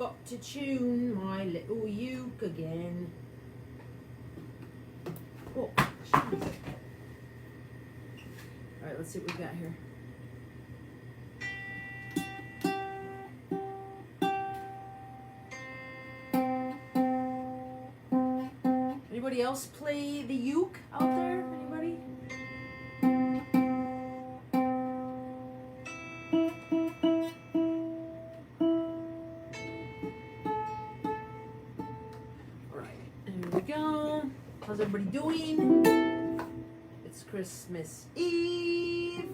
got to tune my little uke again. Oh, jeez. Alright, let's see what we got here. Anybody else play the uke out there? Anybody? How's everybody doing? It's Christmas Eve.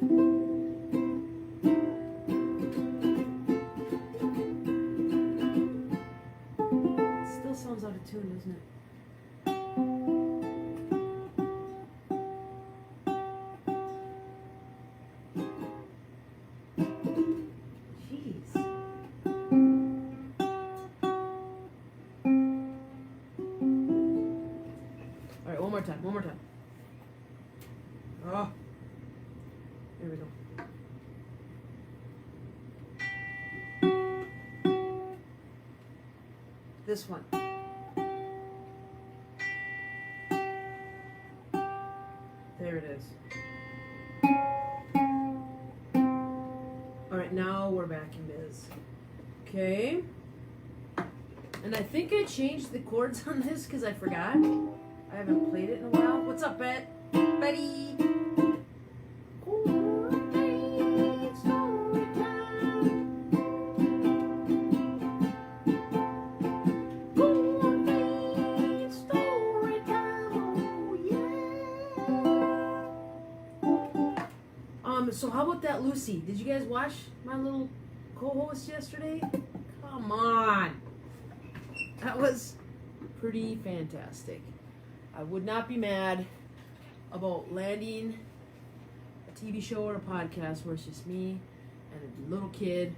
It still sounds out of tune, doesn't it? Jeez. One more time. Oh, here we go. This one. There it is. All right, now we're back in biz. Okay. And I think I changed the chords on this because I forgot. I haven't played it in a while. What's up, Betty? So how about that, Lucy? Did you guys watch my little co-host yesterday? Come on. That was pretty fantastic. I would not be mad about landing a TV show or a podcast where it's just me and a little kid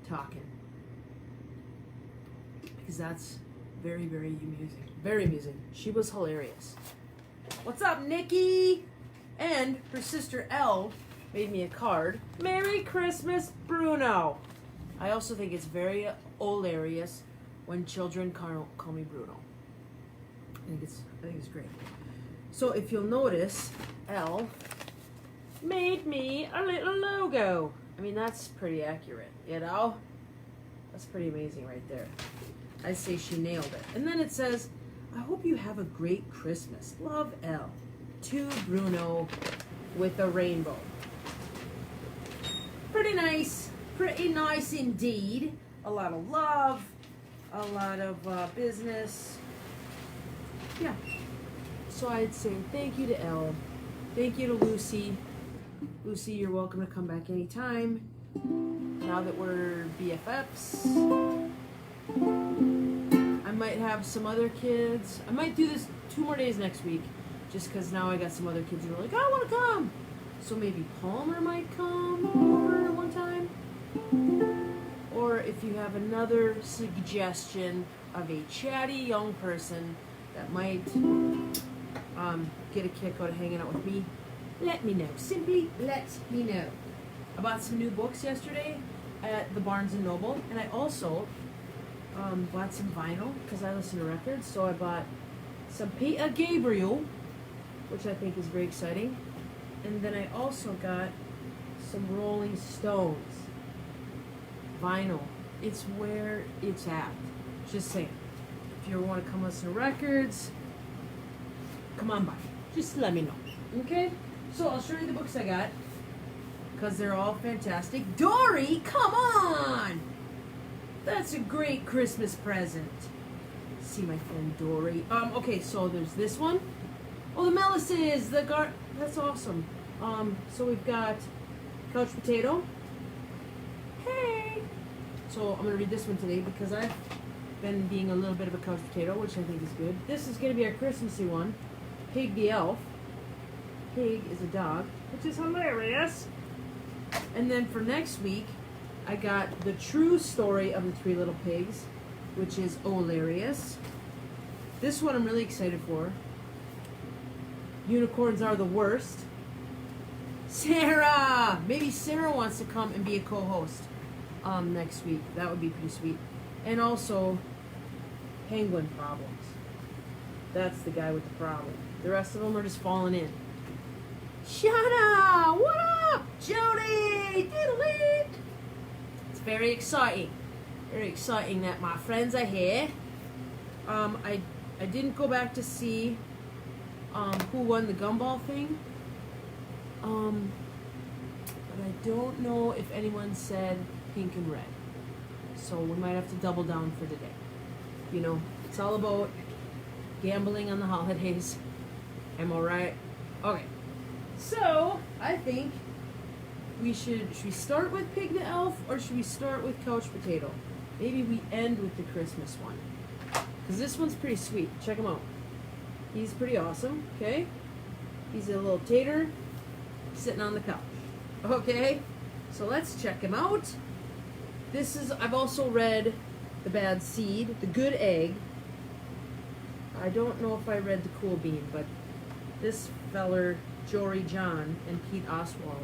talking. Because that's very, very amusing. Very amusing. She was hilarious. What's up, Nikki? And her sister Elle made me a card. Merry Christmas, Bruno. I also think it's very hilarious when children call me Bruno. I think it's great. So if you'll notice, Elle made me a little logo. I mean, that's pretty accurate, you know? That's pretty amazing right there. I say she nailed it. And then it says, I hope you have a great Christmas. Love, Elle. To Bruno with a rainbow. Pretty nice indeed. A lot of love, a lot of business. Yeah. So I'd say thank you to Elle. Thank you to Lucy. Lucy, you're welcome to come back anytime. Now that we're BFFs. I might have some other kids. I might do this 2 more days next week. Just because now I got some other kids who are like, I want to come. So maybe Palmer might come over one time. Or if you have another suggestion of a chatty young person that might get a kick out of hanging out with me, let me know. Simply let me know. I bought some new books yesterday at the Barnes & Noble. And I also bought some vinyl because I listen to records. So I bought some Peter Gabriel, which I think is very exciting. And then I also got some Rolling Stones vinyl. It's where it's at. Just saying. If you want to come listen to records, come on by. Just let me know. Okay? So I'll show you the books I got because they're all fantastic. Dory, come on! That's a great Christmas present. See my friend Dory. Okay, so there's this one. Oh, the Melisses, that's awesome. So we've got Couch Potato. Hey! So I'm going to read this one today because I've been being a little bit of a couch potato, which I think is good. This is going to be our Christmassy one. Pig the Elf. Pig is a dog, which is hilarious. And then for next week, I got The True Story of the Three Little Pigs, which is hilarious. This one I'm really excited for. Unicorns Are the Worst. Sarah! Maybe Sarah wants to come and be a co-host next week. That would be pretty sweet. And also, penguin problems. That's the guy with the problem. The rest of them are just falling in. Shanna! What up? Jody! Diddly! It's very exciting. Very exciting that my friends are here. I didn't go back to see who won the Gumball thing. But I don't know if anyone said pink and red. So we might have to double down for today. You know, it's all about gambling on the holidays. Am I right? Okay. So, I think should we start with Pig the Elf or should we start with Couch Potato? Maybe we end with the Christmas one. Because this one's pretty sweet. Check him out. He's pretty awesome, okay? He's a little tater sitting on the couch. Okay? So let's check him out. I've also read The Bad Seed, The Good Egg. I don't know if I read The Cool Bean, but this feller, Jory John and Pete Oswald,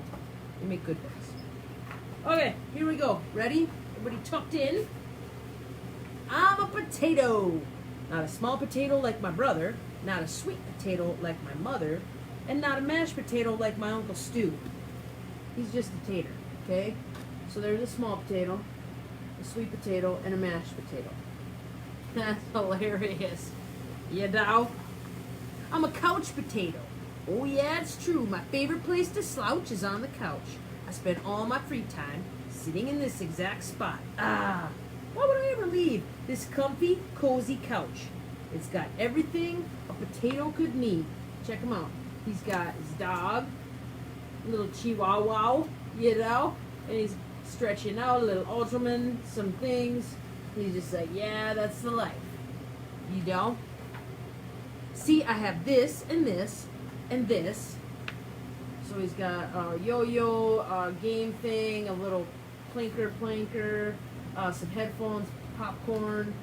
they make good books. Okay, here we go. Ready? Everybody tucked in? I'm a potato. Not a small potato like my brother, not a sweet potato like my mother, and not a mashed potato like my Uncle Stu. He's just a tater, okay? So there's a small potato, a sweet potato, and a mashed potato. That's hilarious. You know? I'm a couch potato. Oh yeah, it's true. My favorite place to slouch is on the couch. I spend all my free time sitting in this exact spot. Why would I ever leave this comfy, cozy couch? It's got everything a potato could need. Check him out. He's got his dog, little chihuahua, you know, and he's stretching out a little Ultraman, some things. He's just like, yeah, that's the life. You know? See, I have this and this and this. So he's got a yo-yo, game thing, a little planker, some headphones, popcorn,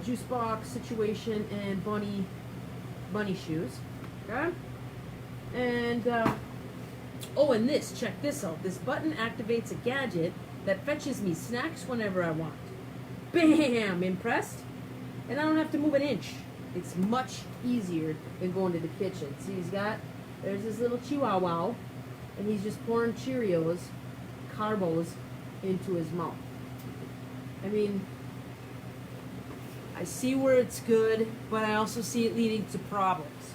juice box situation, and bunny shoes. Okay? And, and this, check this out. This button activates a gadget that fetches me snacks whenever I want. Bam! Impressed? And I don't have to move an inch. It's much easier than going to the kitchen. See, there's this little chihuahua, and he's just pouring Cheerios, carbos, into his mouth. I mean, I see where it's good, but I also see it leading to problems.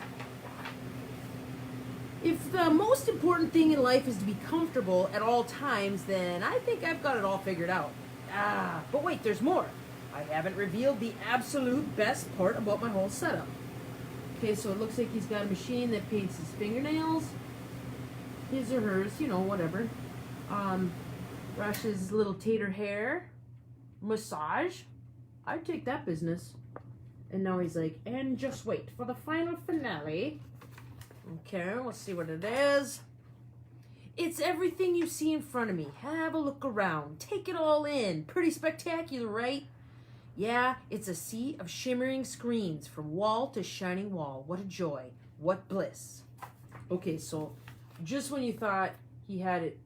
If the most important thing in life is to be comfortable at all times, then I think I've got it all figured out. But wait, there's more. I haven't revealed the absolute best part about my whole setup. Okay, so it looks like he's got a machine that paints his fingernails. His or hers, you know, whatever. Brushes little tater hair. Massage. I'd take that business. And now he's like, and just wait for the final finale. Okay, let's see what it is. It's everything you see in front of me. Have a look around. Take it all in. Pretty spectacular, right? Yeah, it's a sea of shimmering screens from wall to shining wall. What a joy. What bliss. Okay, so just when you thought he had it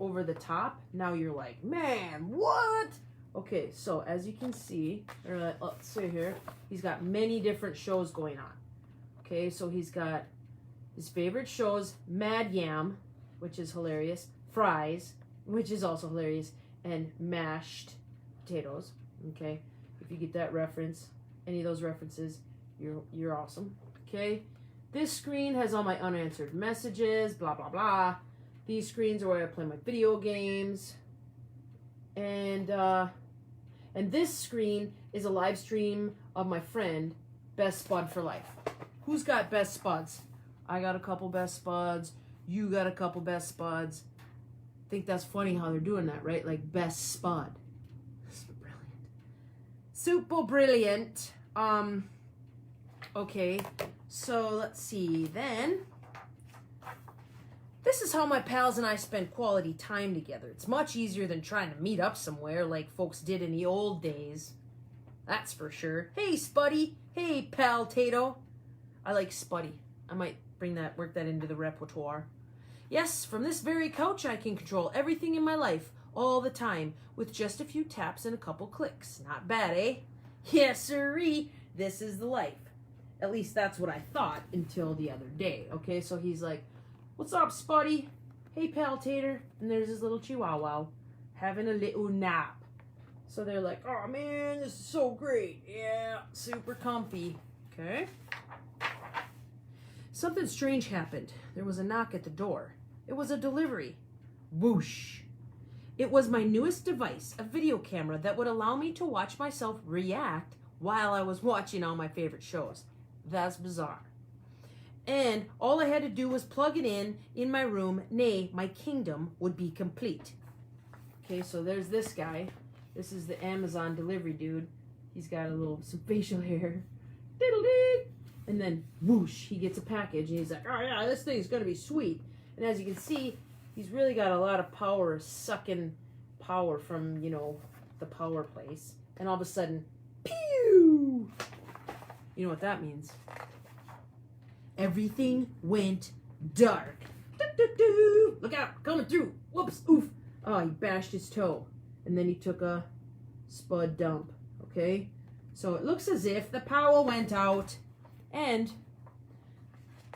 over the top, now you're like, man, what? Okay, so as you can see, let's see here, he's got many different shows going on. Okay, so he's got his favorite shows, Mad Yam, which is hilarious, Fries, which is also hilarious, and mashed potatoes. Okay, if you get that reference, any of those references, you're awesome. Okay, this screen has all my unanswered messages, blah blah blah. These screens are where I play my video games, and this screen is a live stream of my friend Best Spud for Life. Who's got best spuds? I got a couple best spuds. You got a couple best spuds. I think that's funny how they're doing that, right? Like best spud. Super brilliant. Okay, so let's see then. This is how my pals and I spend quality time together. It's much easier than trying to meet up somewhere like folks did in the old days. That's for sure. Hey, Spuddy. Hey, pal Tato. I like Spuddy. I might work that into the repertoire. Yes, from this very couch I can control everything in my life. all the time with just a few taps and a couple clicks. Not bad, eh? Yes, sirree. This is the life. At least that's what I thought until the other day. Okay, so he's like, "What's up, Spuddy? Hey, pal Tater." And there's his little chihuahua having a little nap. So they're like, "Oh man, this is so great. Yeah, super comfy." Okay. Something strange happened. There was a knock at the door. It was a delivery. Whoosh. It was my newest device, a video camera that would allow me to watch myself react while I was watching all my favorite shows. That's bizarre. And all I had to do was plug it in my room, nay, my kingdom would be complete. Okay, so there's this guy. This is the Amazon delivery dude. He's got some facial hair. Diddle-dee! And then, whoosh, he gets a package, and he's like, "Oh yeah, this thing's gonna be sweet." And as you can see, he's really got a lot of power, sucking power from, the power place. And all of a sudden, pew! You know what that means? Everything went dark. Do-do-do. Look out, coming through. Whoops, oof. Oh, he bashed his toe. And then he took a spud dump, okay? So it looks as if the power went out. And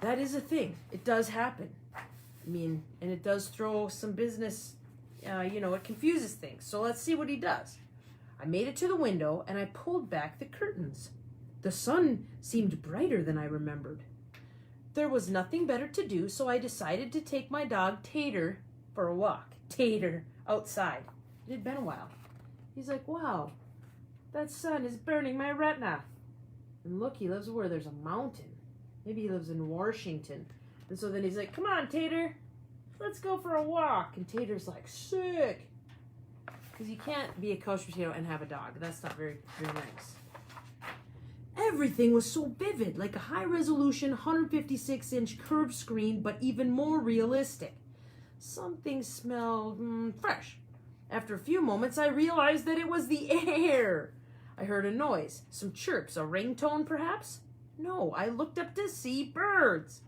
that is a thing. It does happen. I mean, and it does throw some business, it confuses things. So let's see what he does. I made it to the window and I pulled back the curtains. The sun seemed brighter than I remembered. There was nothing better to do, so I decided to take my dog Tater for a walk. Tater, outside. It had been a while. He's like, "Wow, that sun is burning my retina." And look, he lives where there's a mountain. Maybe he lives in Washington. And so then he's like, "Come on, Tater, let's go for a walk." And Tater's like, "Sick." Because you can't be a couch potato and have a dog. That's not very, very nice. Everything was so vivid, like a high-resolution 156-inch curved screen, but even more realistic. Something smelled fresh. After a few moments, I realized that it was the air. I heard a noise, some chirps, a ringtone perhaps? No, I looked up to see birds.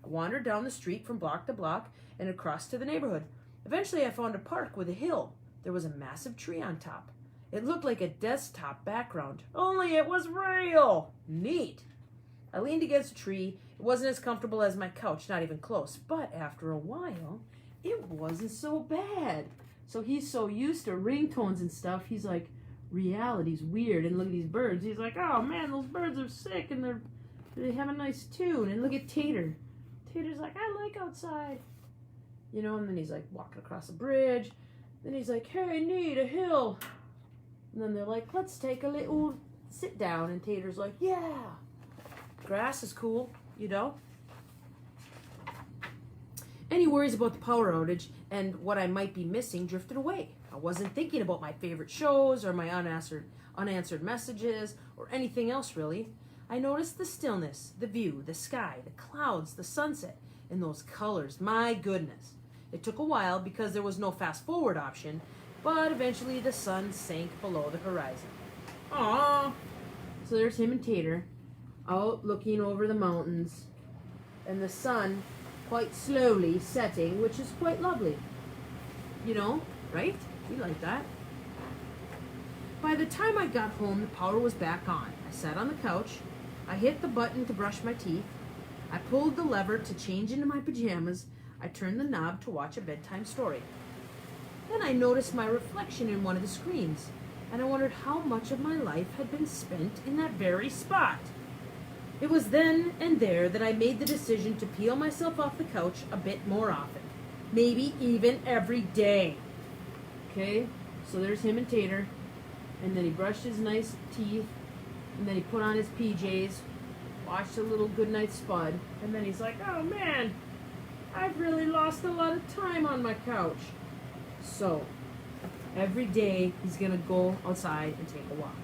I wandered down the street from block to block and across to the neighborhood. Eventually, I found a park with a hill. There was a massive tree on top. It looked like a desktop background, only it was real. Neat. I leaned against a tree. It wasn't as comfortable as my couch, not even close. But after a while, it wasn't so bad. So he's so used to ringtones and stuff, he's like, reality's weird. And look at these birds. He's like, "Oh man, those birds are sick and they have a nice tune." And look at Tater. Tater's like, "I like outside." And then he's like walking across a bridge. Then he's like, "Hey, neat, a hill." And then they're like, "Let's take a little sit down." And Tater's like, "Yeah. Grass is cool, Any worries about the power outage and what I might be missing drifted away. I wasn't thinking about my favorite shows or my unanswered messages or anything else really. I noticed the stillness, the view, the sky, the clouds, the sunset, and those colors. My goodness. It took a while because there was no fast forward option, but eventually the sun sank below the horizon. Aww. So there's him and Tater out looking over the mountains and the sun quite slowly setting, which is quite lovely. Right? We like that. By the time I got home, the power was back on. I sat on the couch. I hit the button to brush my teeth. I pulled the lever to change into my pajamas. I turned the knob to watch a bedtime story. Then I noticed my reflection in one of the screens, and I wondered how much of my life had been spent in that very spot. It was then and there that I made the decision to peel myself off the couch a bit more often. Maybe even every day. Okay, so there's him and Tater, and then he brushed his nice teeth, and then he put on his PJs, watched a little goodnight spud, and then he's like, "Oh man, I've really lost a lot of time on my couch." So, every day he's gonna go outside and take a walk.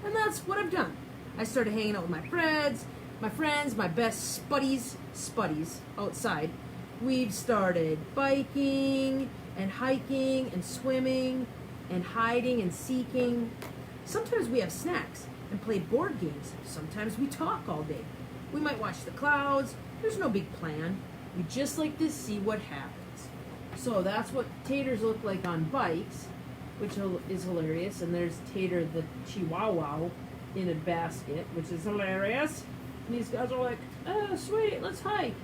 And that's what I've done. I started hanging out with my friends, my best spuddies outside. We've started biking and hiking and swimming and hiding and seeking. Sometimes we have snacks and play board games. Sometimes we talk all day. We might watch the clouds. There's no big plan. We just like to see what happens. So that's what taters look like on bikes, which is hilarious. And there's Tater the Chihuahua in a basket, which is hilarious. And these guys are like, oh, sweet, let's hike.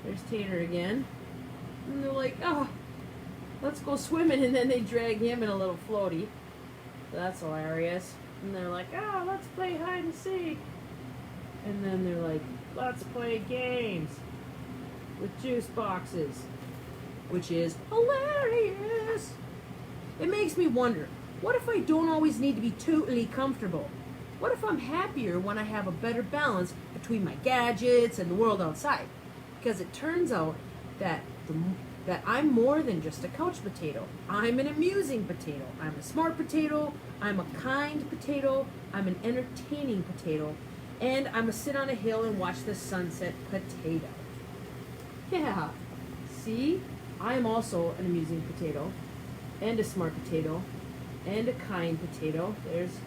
There's Tater again. And they're like, oh, let's go swimming. And then they drag him in a little floaty. So that's hilarious. And they're like, oh, let's play hide and seek. And then they're like, let's play games with juice boxes, which is hilarious. It makes me wonder, what if I don't always need to be totally comfortable? What if I'm happier when I have a better balance between my gadgets and the world outside? Because it turns out that that I'm more than just a couch potato. I'm an amusing potato. I'm a smart potato. I'm a kind potato. I'm an entertaining potato. And I'm a sit on a hill and watch the sunset potato. Yeah. See? I am also an amusing potato. And a smart potato. And a kind potato. There's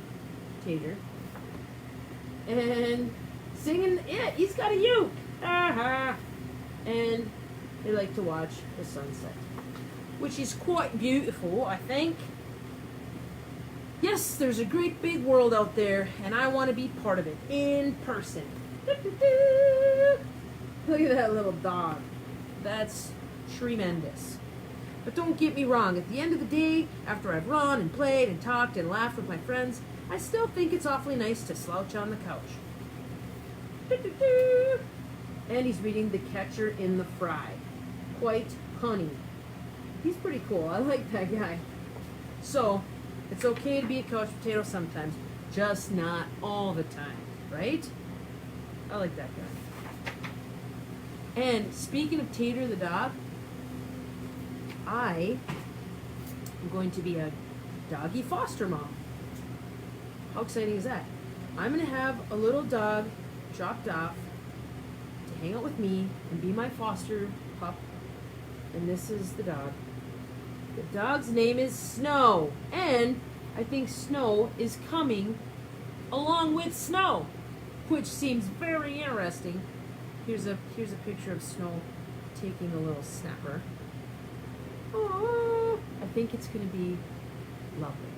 Tater. And singing it. He's got a uke. Aha. And they like to watch the sunset, which is quite beautiful, I think. Yes, there's a great big world out there, and I want to be part of it in person. Look at that little dog. That's tremendous. But don't get me wrong, at the end of the day, after I've run and played and talked and laughed with my friends, I still think it's awfully nice to slouch on the couch. And he's reading The Catcher in the Fry. Quite honey. He's pretty cool. I like that guy. So, it's okay to be a couch potato sometimes, just not all the time, right? I like that guy. And speaking of Tater the dog, I am going to be a doggy foster mom. How exciting is that? I'm going to have a little dog dropped off to hang out with me and be my foster pup. And this is the dog. The dog's name is Snow. And I think Snow is coming along with Snow, which seems very interesting. Here's a picture of Snow taking a little snapper. Oh, I think it's going to be lovely.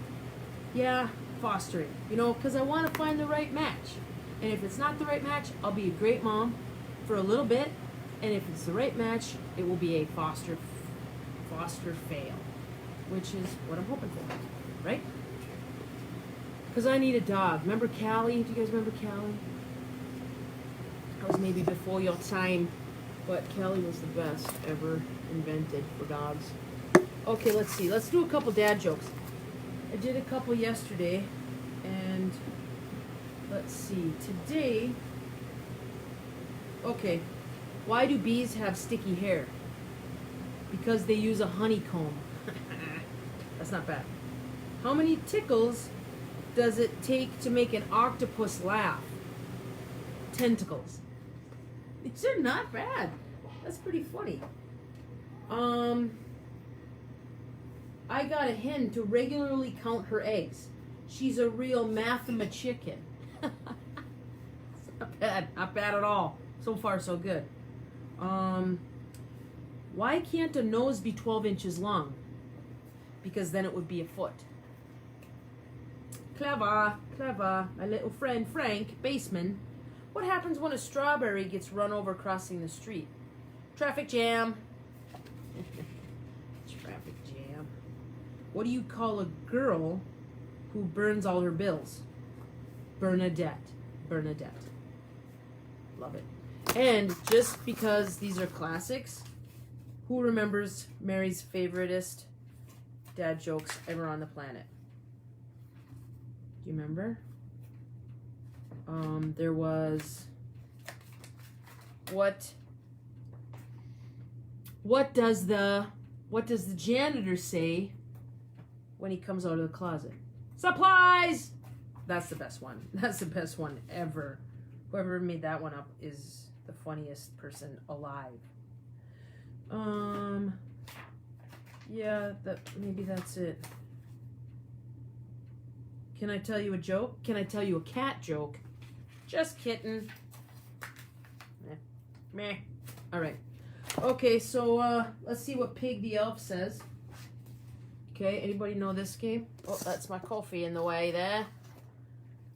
Yeah, fostering. You know, because I want to find the right match. And if it's not the right match, I'll be a great mom for a little bit. And if it's the right match, it will be a foster fail, which is what I'm hoping for, right? Because I need a dog. Remember Callie? Do you guys remember Callie? That was maybe before your time, but Callie was the best ever invented for dogs. Okay, let's see. Let's do a couple dad jokes. I did a couple yesterday, and let's see. Today, okay. Why do bees have sticky hair? Because they use a honeycomb. That's not bad. How many tickles does it take to make an octopus laugh? Tentacles. These are not bad. That's pretty funny. I got a hen to regularly count her eggs. She's a real mathematician. Not bad. Not bad at all. So far, so good. Why can't a nose be 12 inches long? Because then it would be a foot. Clever, clever. My little friend Frank, baseman. What happens when a strawberry gets run over crossing the street? Traffic jam. Traffic jam. What do you call a girl who burns all her bills? Bernadette. Bernadette. Love it. And just because these are classics, who remembers Mary's favoriteest dad jokes ever on the planet? Do you remember? There was, what does the janitor say when he comes out of the closet? Supplies! That's the best one. That's the best one ever. Whoever made that one up is the funniest person alive. Yeah, maybe that's it. Can I tell you a joke? Can I tell you a cat joke? Just kidding. Meh. All right. Okay, so let's see what Pig the Elf says. Okay, anybody know this game? Oh, that's my coffee in the way there.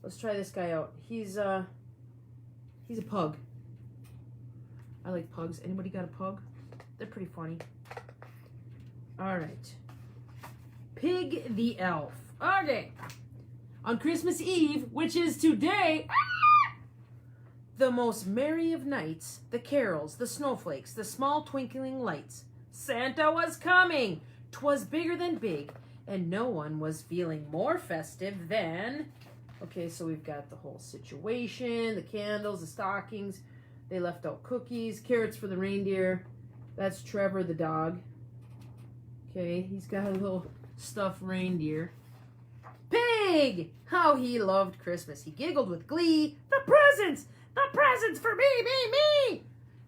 Let's try this guy out. He's a pug. I like pugs. Anybody got a pug? They're pretty funny. All right. Pig the Elf. Okay. On Christmas Eve, which is today, the most merry of nights, the carols, the snowflakes, the small twinkling lights. Santa was coming. 'Twas bigger than big, and no one was feeling more festive than... Okay, so we've got the whole situation, the candles, the stockings. They left out cookies, carrots for the reindeer. That's Trevor the dog. Okay, he's got a little stuffed reindeer. Pig! How he loved Christmas. He giggled with glee. The presents! The presents for me, me, me!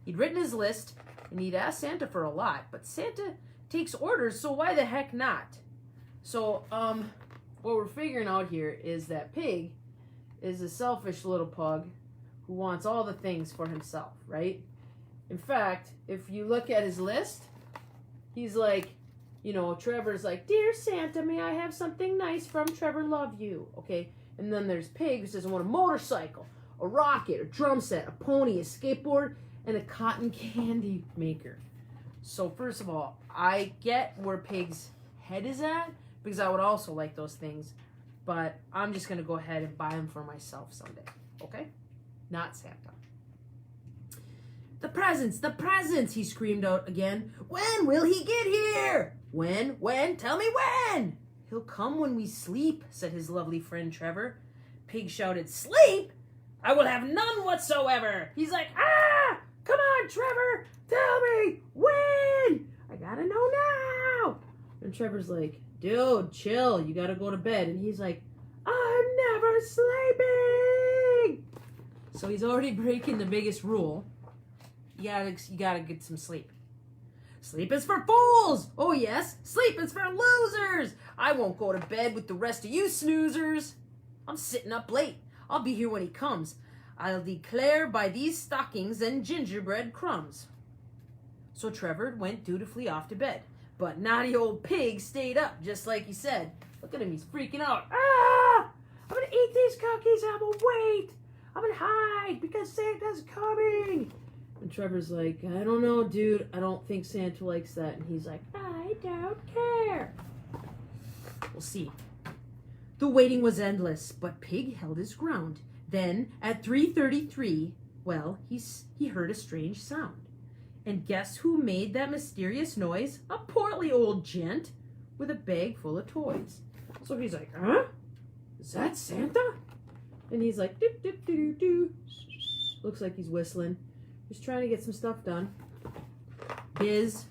He'd written his list, and he'd asked Santa for a lot, but Santa takes orders, so why the heck not? So, what we're figuring out here is that Pig is a selfish little pug who wants all the things for himself, right? In fact, if you look at his list, he's like, you know, Trevor's like, Dear Santa, may I have something nice from Trevor Love You? Okay, and then there's Pig who says, I want a motorcycle, a rocket, a drum set, a pony, a skateboard, and a cotton candy maker. So first of all, I get where Pig's head is at, because I would also like those things, but I'm just going to go ahead and buy them for myself someday, okay? Not Santa. The presents, he screamed out again. When will he get here? When, tell me when. He'll come when we sleep, said his lovely friend Trevor. Pig shouted, Sleep? I will have none whatsoever. He's like, come on, Trevor, tell me when. I gotta know now. And Trevor's like, dude, chill, you gotta go to bed. And he's like, I'm never sleeping. So he's already breaking the biggest rule. You gotta get some sleep. Sleep is for fools. Oh yes, sleep is for losers. I won't go to bed with the rest of you snoozers. I'm sitting up late. I'll be here when he comes. I'll declare by these stockings and gingerbread crumbs. So Trevor went dutifully off to bed. But naughty old Pig stayed up, just like he said. Look at him, he's freaking out. I'm gonna eat these cookies, I'm gonna wait. I'm gonna hide because Santa's coming. And Trevor's like, I don't know, dude. I don't think Santa likes that. And he's like, I don't care. We'll see. The waiting was endless, but Pig held his ground. Then, at 3:33, well, he heard a strange sound. And guess who made that mysterious noise? A portly old gent with a bag full of toys. So he's like, huh? Is that Santa? And he's like, doop, doop, doo, doo, doo. Looks like he's whistling. Just trying to get some stuff done. Biz.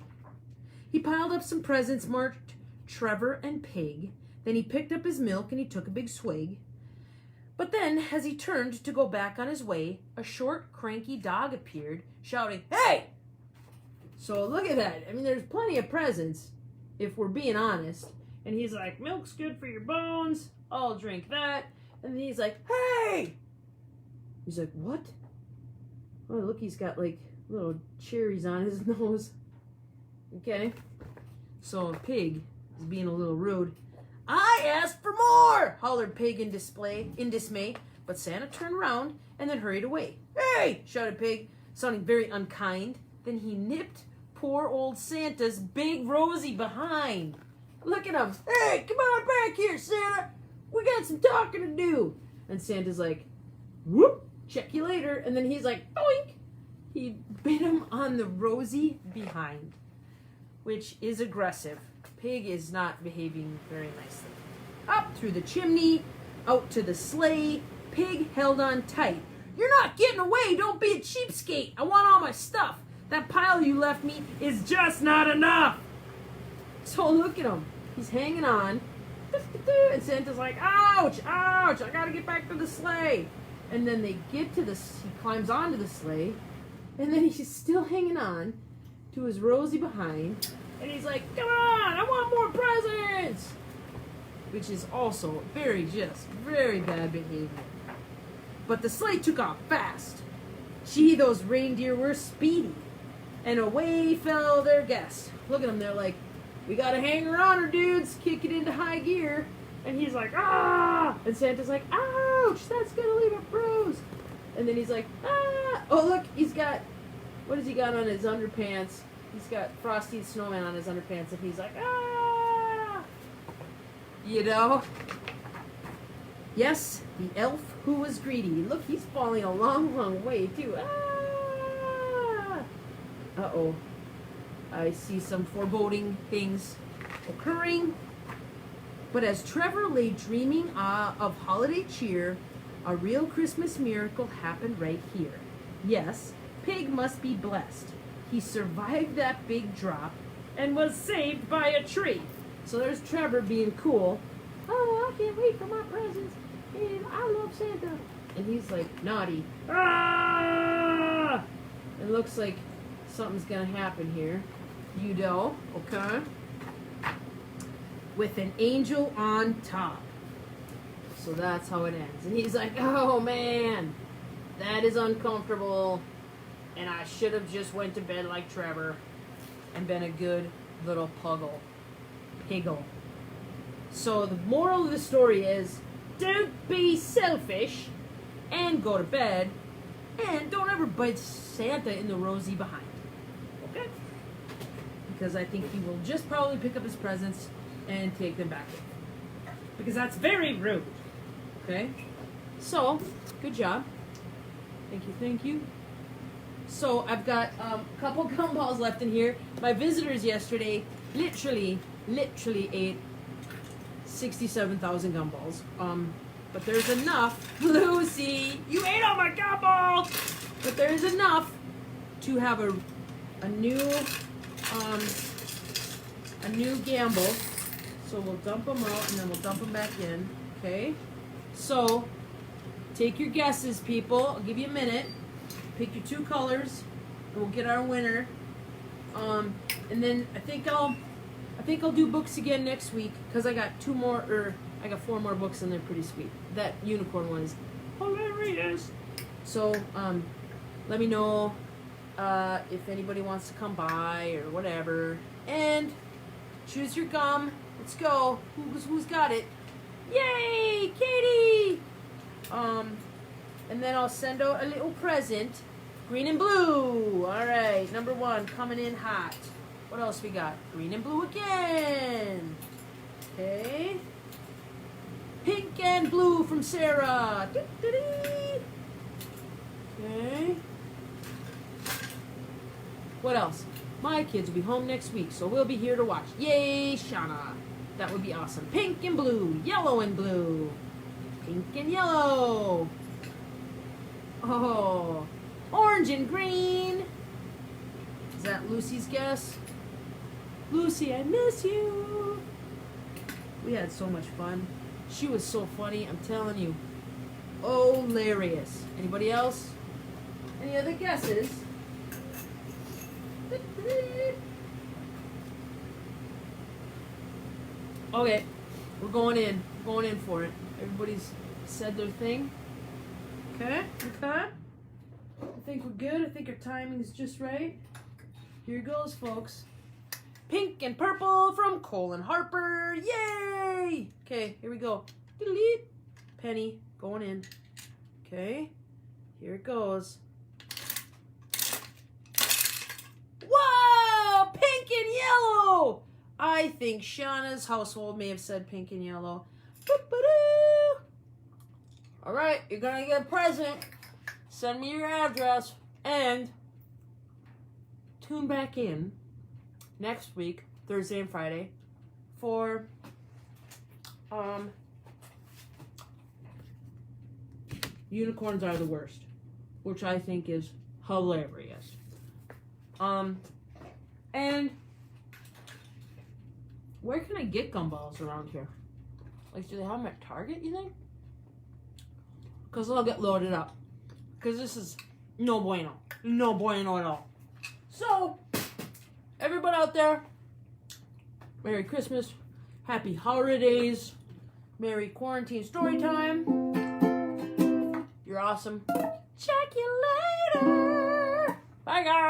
He piled up some presents marked Trevor and Pig. Then he picked up his milk and he took a big swig. But then, as he turned to go back on his way, a short, cranky dog appeared, shouting, Hey! So look at that. I mean, there's plenty of presents, if we're being honest. And he's like, milk's good for your bones. I'll drink that. And then he's like, Hey! He's like, what? Oh, look, he's got, like, little cherries on his nose. Okay. So Pig is being a little rude. I asked for more, hollered Pig in dismay. But Santa turned around and then hurried away. Hey, shouted Pig, sounding very unkind. Then he nipped poor old Santa's big Rosie behind. Look at him. Hey, come on back here, Santa. We got some talking to do. And Santa's like, whoop, check you later. And then he's like, boink. He bit him on the Rosie behind, which is aggressive. Pig is not behaving very nicely. Up through the chimney, out to the sleigh. Pig held on tight. You're not getting away. Don't be a cheapskate. I want all my stuff. That pile you left me is just not enough. So look at him. He's hanging on. And Santa's like, ouch, ouch. I got to get back to the sleigh. And then they get to he climbs onto the sleigh. And then he's still hanging on to his Rosie behind. And he's like, come on, I want more presents. Which is also very bad behavior. But the sleigh took off fast. Gee, those reindeer were speedy. And away fell their guest. Look at them, they're like, we got a hanger on her, dudes. Kick it into high gear. And he's like, ah! And Santa's like, ouch, that's gonna leave a bruise. And then he's like, ah! Oh, look, he's got, what has he got on his underpants? He's got Frosty the Snowman on his underpants, and he's like, ah! You know? Yes, the elf who was greedy. Look, he's falling a long, long way, too. Ah! Uh-oh. I see some foreboding things occurring. But as Trevor lay dreaming of holiday cheer, a real Christmas miracle happened right here. Yes, Pig must be blessed. He survived that big drop and was saved by a tree. So there's Trevor being cool. Oh, I can't wait for my presents. And I love Santa. And he's like naughty. Ah! It looks like something's going to happen here. You know, okay? With an angel on top. So that's how it ends. And he's like, oh man, that is uncomfortable. And I should have just went to bed like Trevor and been a good little piggle. So the moral of the story is, don't be selfish and go to bed. And don't ever bite Santa in the rosy behind. Okay? Because I think he will just probably pick up his presents and take them back. Because that's very rude. Okay? So, good job. Thank you. So, I've got a couple gumballs left in here. My visitors yesterday literally ate 67,000 gumballs. But there's enough. Lucy, you ate all my gumballs! But there's enough to have a new gamble. So we'll dump them out and then we'll dump them back in. Okay? So, take your guesses, people. I'll give you a minute. Pick your two colors, and we'll get our winner. And then I think I'll do books again next week because I got I got 4 more books and they're pretty sweet. That unicorn one is hilarious. So let me know if anybody wants to come by or whatever. And choose your gum. Let's go. Who's got it? Yay, Katie! And then I'll send out a little present. Green and blue. All right, number 1 coming in hot. What else we got? Green and blue again. Okay. Pink and blue from Sarah. Okay. What else? My kids will be home next week, so we'll be here to watch. Yay, Shauna. That would be awesome. Pink and blue. Yellow and blue. Pink and yellow. Oh. Orange and green. Is that Lucy's guess? Lucy, I miss you. We had so much fun. She was so funny, I'm telling you. Hilarious. Anybody else? Any other guesses? Okay, we're going in. We're going in for it. Everybody's said their thing. Okay. I think we're good. I think our timing is just right. Here goes, folks. Pink and purple from Colin Harper. Yay! Okay, here we go. Delete. Penny going in. Okay, here it goes. Whoa! Pink and yellow! I think Shauna's household may have said pink and yellow. Boop-a-doo. All right, you're gonna get a present. Send me your address and tune back in next week, Thursday and Friday, for Unicorns Are the Worst, which I think is hilarious. And where can I get gumballs around here? Like, do they have them at Target, you think? Because I'll get loaded up. Because this is no bueno. No bueno at all. So, everybody out there, Merry Christmas. Happy holidays. Merry quarantine story time. You're awesome. Check you later. Bye, guys.